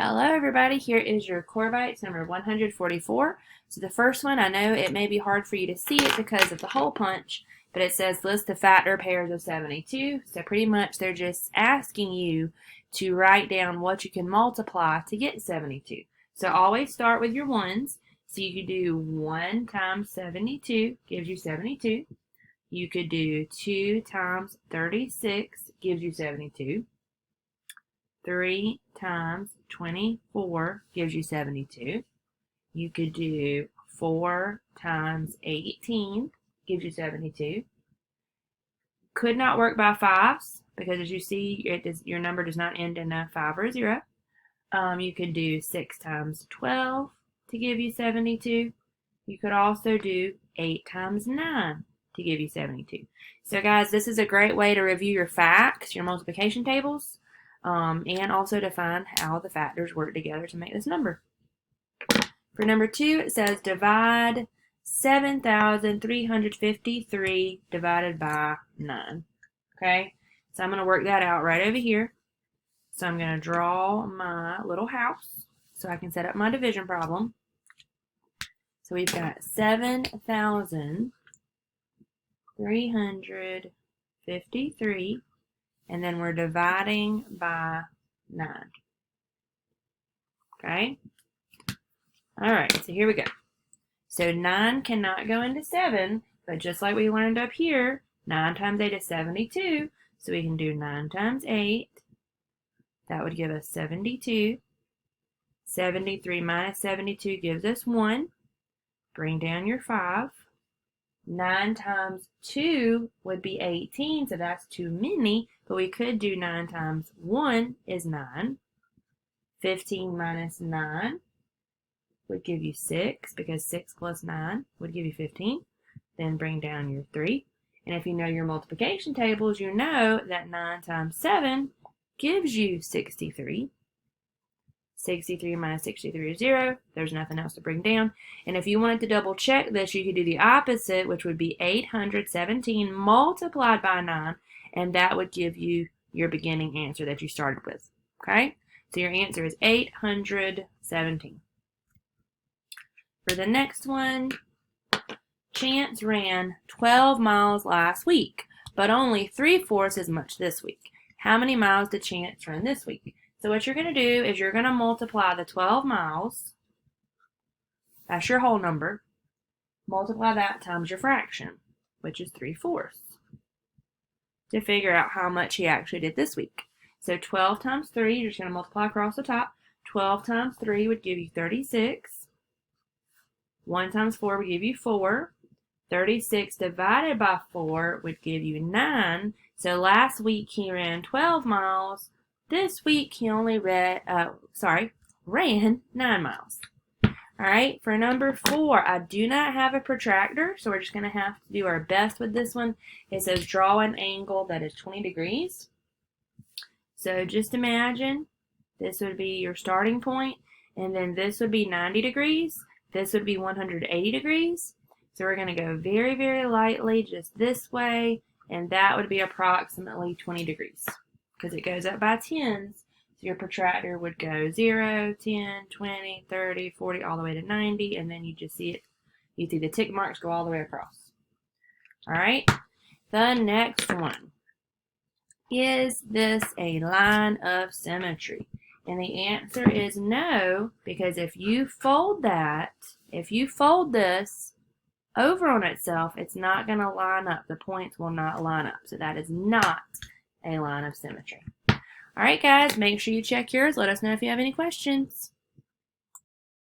Hello everybody, here is your Core Bites number 144. So the first one, I know it may be hard for you to see it because of the hole punch, but it says list the factor pairs of 72. So pretty much they're just asking you to write down what you can multiply to get 72. So always start with your ones. So you could do 1 times 72 gives you 72. You could do 2 times 36 gives you 72. 3 times 24 gives you 72. You could do 4 times 18 gives you 72. Could not work by fives because as you see, your number does not end in a 5 or a 0. You could do 6 times 12 to give you 72. You could also do 8 times 9 to give you 72. So guys, this is a great way to review your facts, your multiplication tables. And also to find how the factors work together to make this number. For number 2, it says divide 7,353 divided by 9. Okay, so I'm going to work that out right over here. So I'm going to draw my little house so I can set up my division problem. So we've got 7,353. And then we're dividing by 9. Okay? Alright, so here we go. So 9 cannot go into 7, but just like we learned up here, 9 times 8 is 72. So we can do 9 times 8. That would give us 72. 73 minus 72 gives us 1. Bring down your 5. 9 times 2 would be 18, so that's too many, but we could do 9 times 1 is 9. 15 minus 9 would give you 6, because 6 plus 9 would give you 15. Then bring down your 3. And if you know your multiplication tables, you know that 9 times 7 gives you 63. 63 minus 63 is 0. There's nothing else to bring down. And if you wanted to double check this, you could do the opposite, which would be 817 multiplied by 9, and that would give you your beginning answer that you started with. Okay? So your answer is 817. For the next one, Chance ran 12 miles last week, but only 3/4 as much this week. How many miles did Chance run this week? So what you're going to do is you're going to multiply the 12 miles, that's your whole number, multiply that times your fraction, which is 3/4, to figure out how much he actually did this week. So 12 times 3, you're just going to multiply across the top. 12 times 3 would give you 36. 1 times 4 would give you 4. 36 divided by 4 would give you 9. So last week he ran 12 miles. This week he only ran 9 miles. Alright, for number 4, I do not have a protractor, so we're just going to have to do our best with this one. It says draw an angle that is 20 degrees. So just imagine this would be your starting point, and then this would be 90 degrees. This would be 180 degrees. So we're going to go very, very lightly just this way, and that would be approximately 20 degrees. Because it goes up by tens, so your protractor would go 0, 10, 20, 30, 40, all the way to 90, and then you just see it, you see the tick marks go all the way across. Alright, the next one. Is this a line of symmetry? And the answer is no, because if you fold this over on itself, it's not going to line up. The points will not line up. So that is not a line of symmetry. Alright guys, make sure you check yours. Let us know if you have any questions.